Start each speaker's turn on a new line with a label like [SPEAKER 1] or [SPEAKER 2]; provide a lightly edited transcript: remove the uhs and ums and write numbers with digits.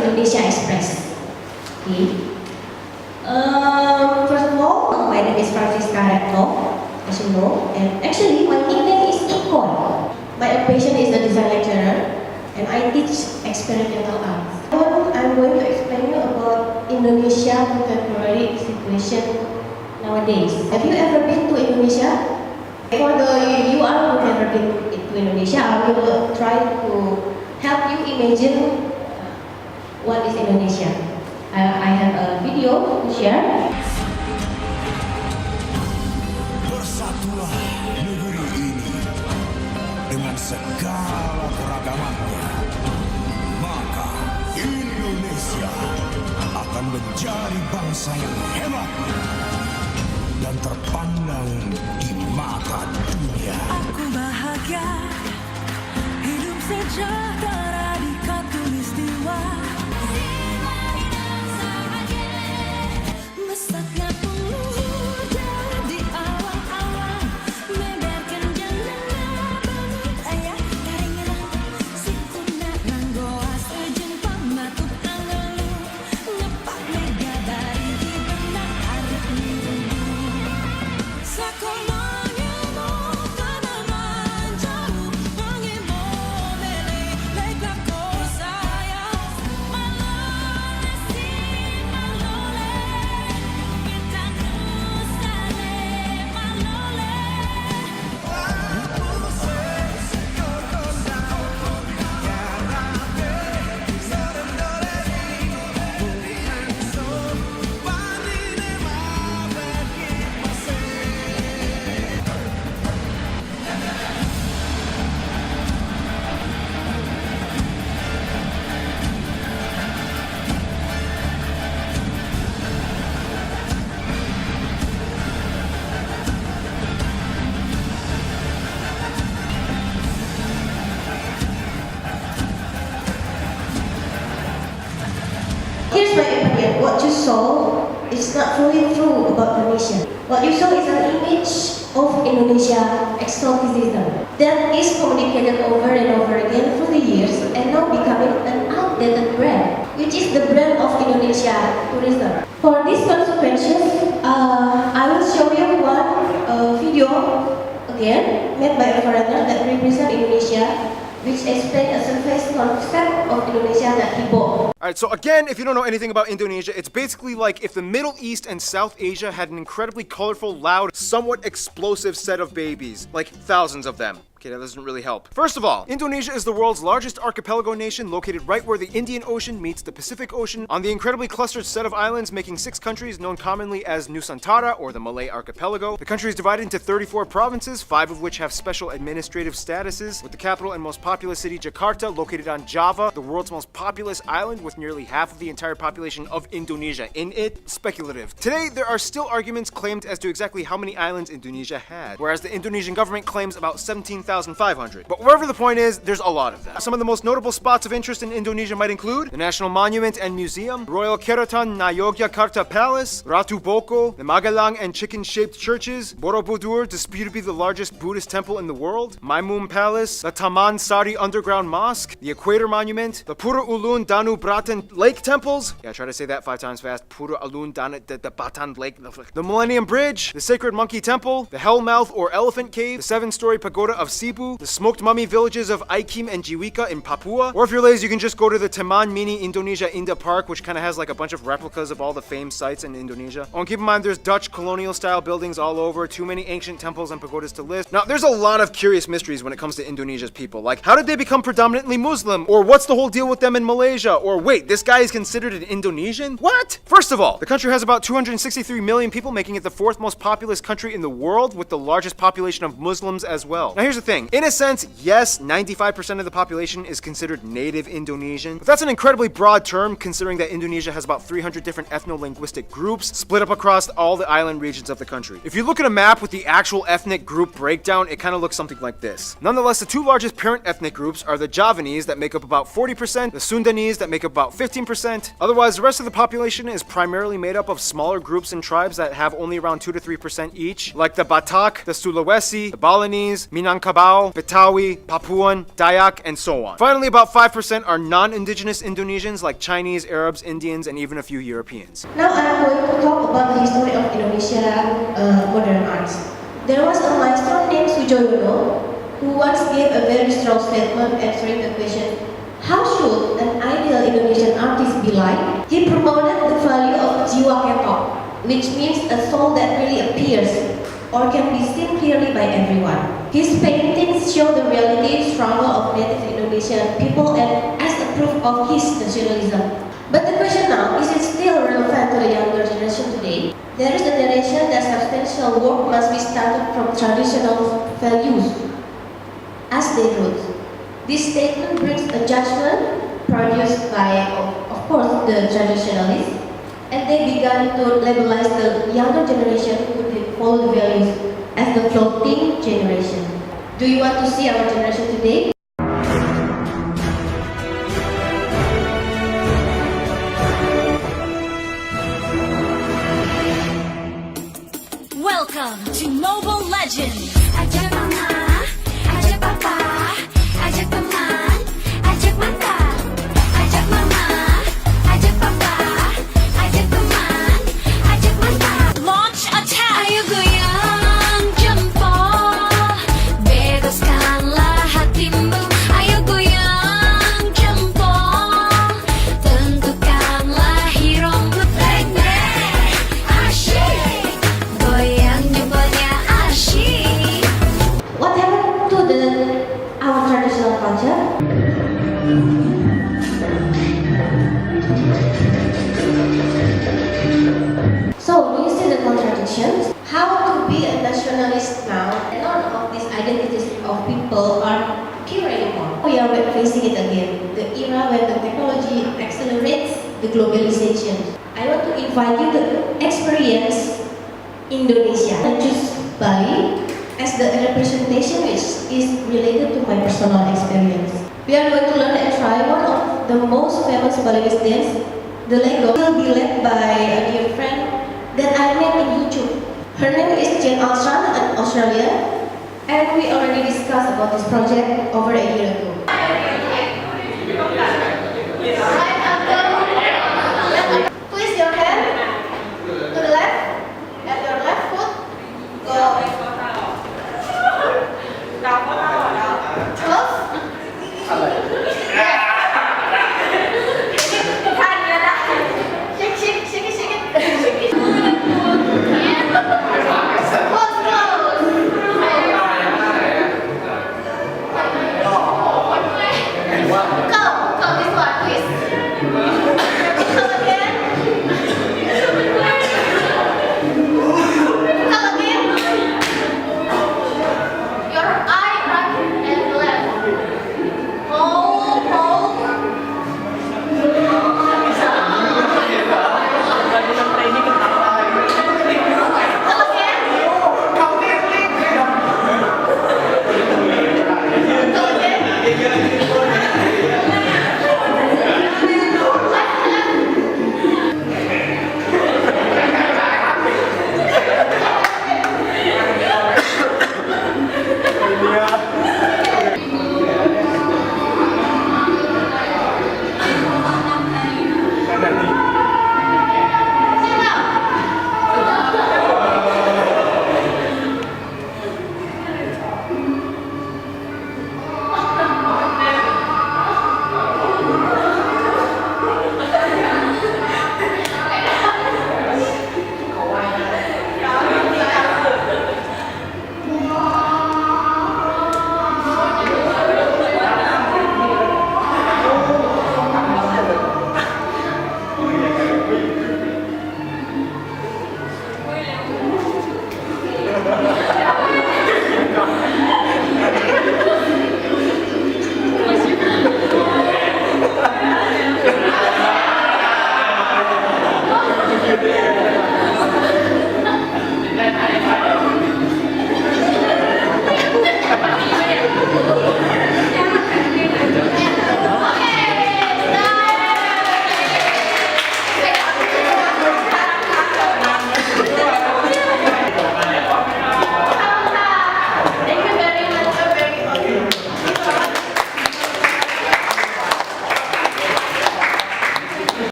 [SPEAKER 1] Indonesia Express. Okay. First of all, my name is Francisca Retno, as you know, and actually my nickname is Icon. My occupation is a design lecturer, and I teach experimental art. I'm going to explain you about Indonesia contemporary situation nowadays. Have you ever been to Indonesia? For the you are who never been to Indonesia, I will try to help you imagine what is Indonesia. I have a video to share.
[SPEAKER 2] Bersatulah negeri ini dengan segala keragamannya, maka Indonesia akan menjadi bangsa yang hebat dan terpandang di mata dunia.
[SPEAKER 3] Aku bahagia, hidup sejahtera di khatulistiwa. Mesaknya penghujung di awang-awang, meberkan jalan bangun ayah karingan. Sikuna nanggoa sejengkang matuk angelu, ngepak mega dari di benak arep minggu. Sakolanya mau tanaman jauh, mengemo mele lekak kau sayang. Malole si malole, kita nustane malole.
[SPEAKER 1] Here's my opinion. What you saw is not fully true about Indonesia. What you saw is an image of Indonesia exoticism that is communicated over and over again through the years and now becoming an outdated brand, which is the brand of Indonesia tourism. For these consequences, I will show you one video again made by a foreigner that represents Indonesia, which explains a surface concept of Indonesia that he bought.
[SPEAKER 4] Alright, so again, if you don't know anything about Indonesia, it's basically like if the Middle East and South Asia had an incredibly colorful, loud, somewhat explosive set of babies. Like thousands of them. Okay, that doesn't really help. First of all, Indonesia is the world's largest archipelago nation located right where the Indian Ocean meets the Pacific Ocean on the incredibly clustered set of islands making 6 countries known commonly as Nusantara or the Malay Archipelago. The country is divided into 34 provinces, 5 of which have special administrative statuses, with the capital and most populous city Jakarta located on Java, the world's most populous island with nearly half of the entire population of Indonesia in it. Speculative. Today, there are still arguments claimed as to exactly how many islands Indonesia had, whereas the Indonesian government claims about 17,500. But wherever the point is, there's a lot of them. Some of the most notable spots of interest in Indonesia might include the National Monument and Museum, Royal Keraton na Yogyakarta Palace, Ratu Boko, the Magelang and chicken-shaped churches, Borobudur, disputed to be the largest Buddhist temple in the world, Maimum Palace, the Taman Sari Underground Mosque, the Equator Monument, the Pura Ulun Danu Bratan Lake Temples, yeah, try to say that 5 times fast, Pura Ulun Danu the Batan Lake, the Millennium Bridge, the Sacred Monkey Temple, the Hellmouth or Elephant Cave, the 7-story pagoda of Cebu, the smoked mummy villages of Aikim and Jiwika in Papua, or if you're lazy, you can just go to the Taman Mini Indonesia Indah Park, which kind of has like a bunch of replicas of all the famed sites in Indonesia. Oh, and keep in mind, there's Dutch colonial style buildings all over, too many ancient temples and pagodas to list. Now, there's a lot of curious mysteries when it comes to Indonesia's people, like how did they become predominantly Muslim, or what's the whole deal with them in Malaysia, or wait, this guy is considered an Indonesian? What? First of all, the country has about 263 million people, making it the 4th most populous country in the world, with the largest population of Muslims as well. Now, here's the thing. In a sense, yes, 95% of the population is considered native Indonesian, but that's an incredibly broad term considering that Indonesia has about 300 different ethno-linguistic groups split up across all the island regions of the country. If you look at a map with the actual ethnic group breakdown, it kind of looks something like this. Nonetheless, the 2 largest parent ethnic groups are the Javanese that make up about 40%, the Sundanese that make up about about 15%. Otherwise, the rest of the population is primarily made up of smaller groups and tribes that have only around 2 to 3% each, like the Batak, the Sulawesi, the Balinese, Minangkabau, Betawi, Papuan, Dayak, and so on. Finally, about 5% are non-indigenous Indonesians like Chinese, Arabs, Indians, and even a few Europeans.
[SPEAKER 1] Now I'm going to talk about the history of Indonesia modern arts. There was a maestro named Sujoyono who once gave a very strong statement answering the question, how should an ideal Indonesian artist be like? He promoted the value of jiwa ketok, which means a soul that really appears or can be seen clearly by everyone. His paintings show the reality struggle of native Indonesian people and as a proof of his nationalism. But the question now, is it still relevant to the younger generation today? There is a narration that substantial work must be started from traditional values as their roots. This statement brings a judgment produced by, of course, the traditionalists, and they began to labelize the younger generation who did follow the values as the floating generation. Do you want to see our generation today?
[SPEAKER 3] Welcome to Mobile Legends. Ajak mama, ajak papa, ajak teman, ajak mantan. Ajak mama, ajak papa, ajak teman, ajak mantan. Launch attack. Ayo goyang jempol, bebaskanlah hatimu. Ayo goyang jempol, tentukanlah hidupmu. Bang bang, asyik. Goyang jempolnya asyik.
[SPEAKER 1] What happened to our traditional culture? So, do you see the contradictions? How to be a nationalist now? None of these identities of people are pure anymore. We are facing it again. The era when the technology accelerates the globalization. I want to invite you to experience Indonesia. I choose Bali as the representation which is related to my personal experience. We are going to learn and try one of the most famous Balinese dance, the Lego. Will be led by a dear friend that I met in YouTube. Her name is Jane Alstran in Australia, and we already discussed about this project over a year ago.